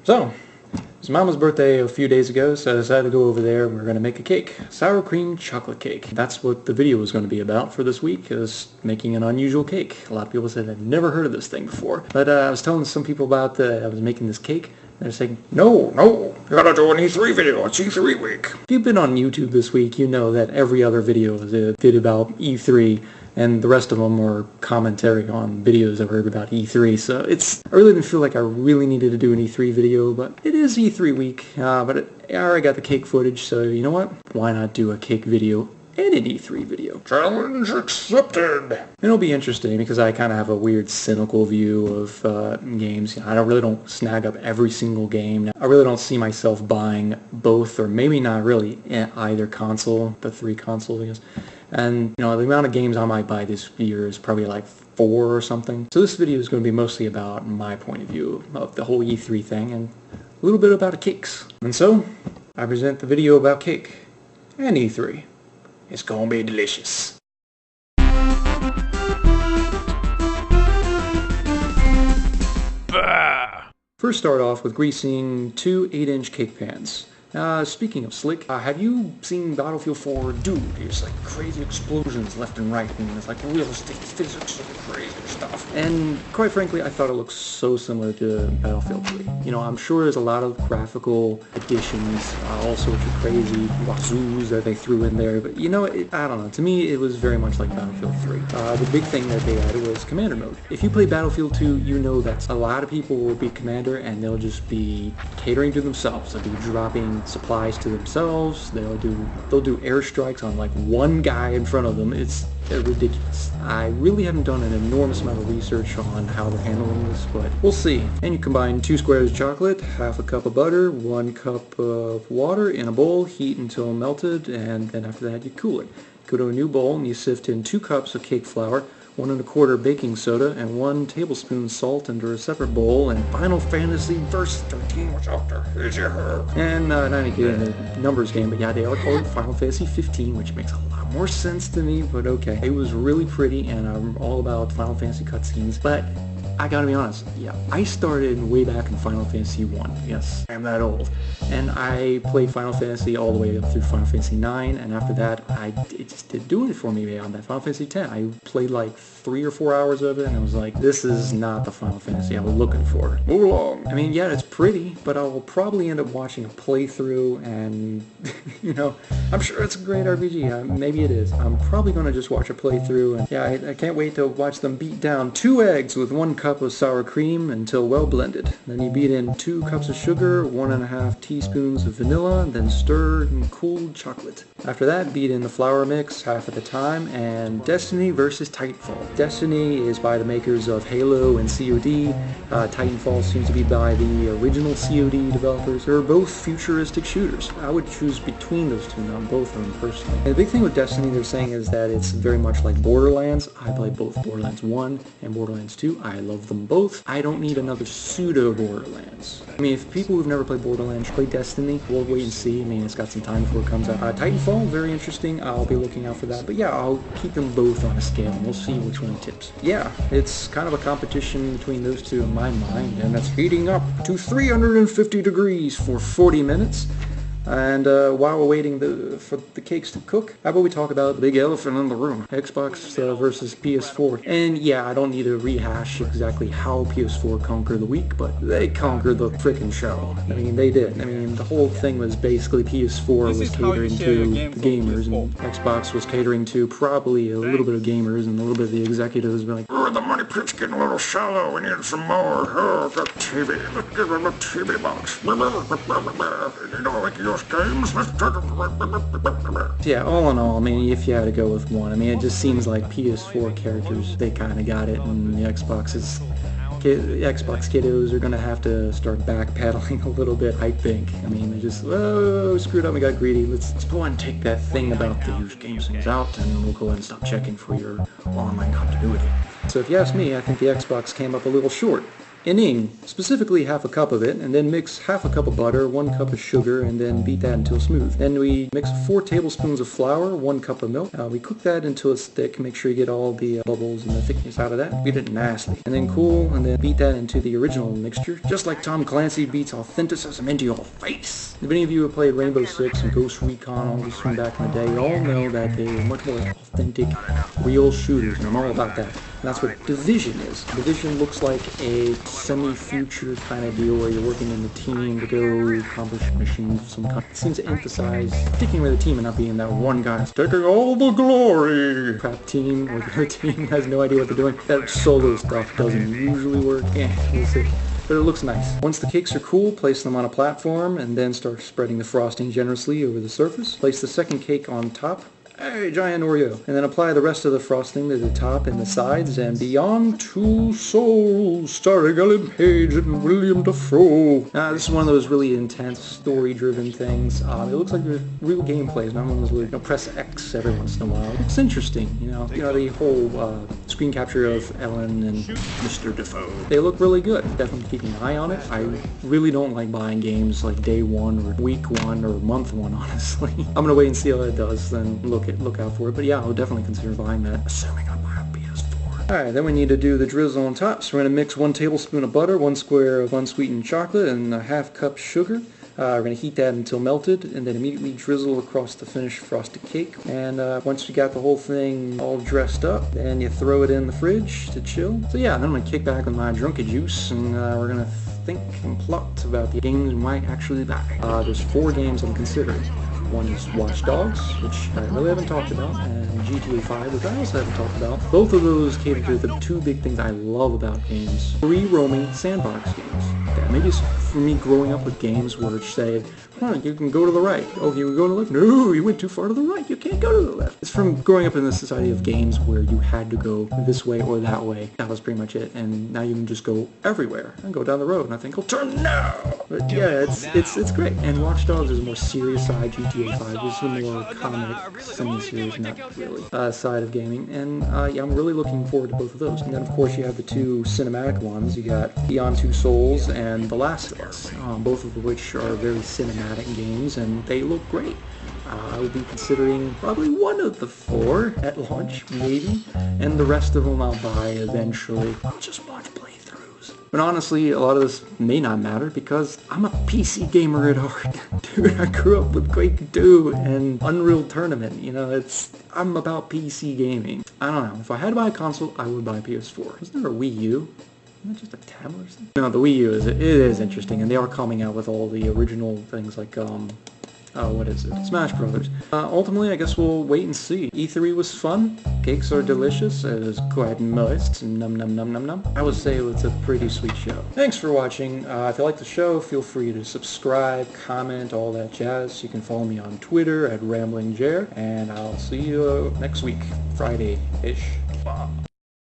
So, it was Mama's birthday a few days ago, so I decided to go over there and we're going to make a cake. Sour cream chocolate cake. That's what the video was going to be about for this week, is making an unusual cake. A lot of people said they've never heard of this thing before. But I was telling some people about I was making this cake. They're saying, no, you gotta do an E3 video, it's E3 week. If you've been on YouTube this week, you know that every other video is a video about E3, and the rest of them are commentary on videos I've heard about E3, so I really didn't feel like I really needed to do an E3 video, but it is E3 week, but I already got the cake footage, so you know what? Why not do a cake video and an E3 video? Challenge accepted! And it'll be interesting because I kind of have a weird cynical view of games. I really don't snag up every single game. I really don't see myself buying both, or maybe not really either console, the 3 consoles I guess. And the amount of games I might buy this year is probably like 4 or something. So this video is going to be mostly about my point of view of the whole E3 thing and a little bit about cakes. And so, I present the video about cake and E3. It's gonna be delicious. Bah! First start off with greasing 2 8-inch cake pans. Speaking of slick, have you seen Battlefield 4? Dude, there's like crazy explosions left and right, and there's like realistic physics and crazy stuff. And quite frankly, I thought it looked so similar to Battlefield 3. I'm sure there's a lot of graphical additions, all sorts of crazy wazoos that they threw in there, but I don't know, to me it was very much like Battlefield 3. The big thing that they added was Commander mode. If you play Battlefield 2, you know that a lot of people will be Commander and they'll just be catering to themselves. They'll be dropping supplies to themselves. They'll do airstrikes on like one guy in front of them. It's ridiculous. I really haven't done an enormous amount of research on how they're handling this, but we'll see. And you combine 2 squares of chocolate, half a cup of butter, 1 cup of water in a bowl, heat until melted, and then after that you cool it. Go to a new bowl and you sift in 2 cups of cake flour, 1 1/4 baking soda, and 1 tablespoon salt into a separate bowl, and Final Fantasy Verse 13 was out there. And not to get into the numbers game, but yeah, they are called Final Fantasy 15, which makes a lot more sense to me, but okay. It was really pretty, and I'm all about Final Fantasy cutscenes, but I gotta be honest, yeah, I started way back in Final Fantasy 1. Yes, I'm that old. And I played Final Fantasy all the way up through Final Fantasy 9, and after that, it just didn't do it for me on that Final Fantasy 10. I played like 3 or 4 hours of it, and I was like, this is not the Final Fantasy I was looking for. Move along. I mean, yeah, it's pretty, but I'll probably end up watching a playthrough, and, I'm sure it's a great RPG. Maybe it is. I'm probably gonna just watch a playthrough, and yeah, I can't wait to watch them beat down 2 eggs with 1 cup of sour cream until well blended. Then you beat in 2 cups of sugar, 1 1/2 teaspoons of vanilla, then stir in cooled chocolate. After that, beat in the flour mix half at a time, and Destiny versus Titanfall. Destiny is by the makers of Halo and COD. Titanfall seems to be by the original COD developers. They're both futuristic shooters. I would choose between those two, not both of them personally. And the big thing with Destiny they're saying is that it's very much like Borderlands. I played both Borderlands 1 and Borderlands 2. I love them both. I don't need another pseudo Borderlands. I mean, if people who've never played Borderlands play Destiny, we'll wait and see. I mean, it's got some time before it comes out. Titanfall, very interesting. I'll be looking out for that. But yeah, I'll keep them both on a scale and we'll see which one tips. Yeah, it's kind of a competition between those two in my mind, and that's heating up to 350 degrees for 40 minutes. And while we're waiting for the cakes to cook, how about we talk about the big elephant in the room, Xbox versus PS4. And yeah, I don't need to rehash exactly how PS4 conquered the week, but they conquered the frickin' show. I mean, they did. I mean, the whole thing was basically PS4 was catering to the gamers, and Xbox was catering to probably a little bit of gamers, and a little bit of the executives were like, oh, the money pit's getting a little shallow, we need some more. Oh, the TV, let's give them a TV box. Like your games. Yeah, all in all, I mean, if you had to go with one, I mean, it just seems like PS4 characters, they kind of got it, and the Xbox kiddos are going to have to start backpedaling a little bit, I think. I mean, they just, oh, screwed up, we got greedy. Let's go ahead and take that thing about the used games things out, and we'll go ahead and stop checking for your online continuity. So if you ask me, I think the Xbox came up a little short inning, specifically half a cup of it, and then mix half a cup of butter, 1 cup of sugar, and then beat that until smooth. Then we mix 4 tablespoons of flour, 1 cup of milk. We cook that until it's thick. Make sure you get all the bubbles and the thickness out of that. Beat it nasty. And then cool, and then beat that into the original mixture, just like Tom Clancy beats authenticity into your face. If any of you have played Rainbow Six and Ghost Recon, all this from back in the day, you all know that they are much more authentic, real shooters, and I'm all about that. And that's what Division is. Division looks like a semi-future kind of deal where you're working in a team to go accomplish missions of some kind. It seems to emphasize sticking with a team and not being that one guy taking all the glory. Crap team, or their team has no idea what they're doing. That solo stuff doesn't usually work. We'll see. But it looks nice. Once the cakes are cool, place them on a platform and then start spreading the frosting generously over the surface. Place the second cake on top. Hey, giant Oreo. And then apply the rest of the frosting to the top and the sides, and Beyond Two Souls, starring Ellen Page and William Dafoe. This is one of those really intense, story-driven things. It looks like there's real gameplay, not one of those really, press X every once in a while. It's interesting, the whole screen capture of Ellen and Mr. Dafoe. They look really good. Definitely keeping an eye on it. I really don't like buying games like day one or week one or month one, honestly. I'm gonna wait and see how it does, then look out for it. But yeah, I'll definitely consider buying that, assuming I buy a PS4. Alright, then we need to do the drizzle on top. So we're going to mix 1 tablespoon of butter, 1 square of unsweetened chocolate, and a half cup sugar. We're going to heat that until melted, and then immediately drizzle across the finished frosted cake. And once you got the whole thing all dressed up, then you throw it in the fridge to chill. So yeah, then I'm going to kick back with my drunken juice, and we're going to think and plot about the games we might actually buy. There's 4 games I'm considering. One is Watch Dogs, which I really haven't talked about, and GTA 5, which I also haven't talked about. Both of those cater to the 2 big things I love about games. Free roaming sandbox games. Maybe it's for me growing up with games where it said, you can go to the right. Oh, you can go to the left? No, you went too far to the right. You can't go to the left. It's from growing up in the society of games where you had to go this way or that way. That was pretty much it. And now you can just go everywhere and go down the road. And I think, turn now! But yeah, it's great. And Watch Dogs is a more serious side. GTA 5 is a more comic, semi-serious, not really, side of gaming. And yeah, I'm really looking forward to both of those. And then of course you have the 2 cinematic ones. You got Beyond Two Souls and The Last of Us, both of which are very cinematic games, and they look great. I would be considering probably one of the 4 at launch, maybe, and the rest of them I'll buy eventually. I'll just watch playthroughs. But honestly, a lot of this may not matter because I'm a PC gamer at heart. Dude, I grew up with Quake 2 and Unreal Tournament. I'm about PC gaming. I don't know. If I had to buy a console, I would buy a PS4. Isn't there a Wii U? Isn't that just a tablet or something? No, the Wii U is interesting, and they are coming out with all the original things like, what is it? Smash Brothers. Ultimately, I guess we'll wait and see. E3 was fun. Cakes are delicious. It was quite moist. Num num num num num. I would say it was a pretty sweet show. Thanks for watching. If you like the show, feel free to subscribe, comment, all that jazz. You can follow me on Twitter at RamblingJair, and I'll see you next week, Friday-ish.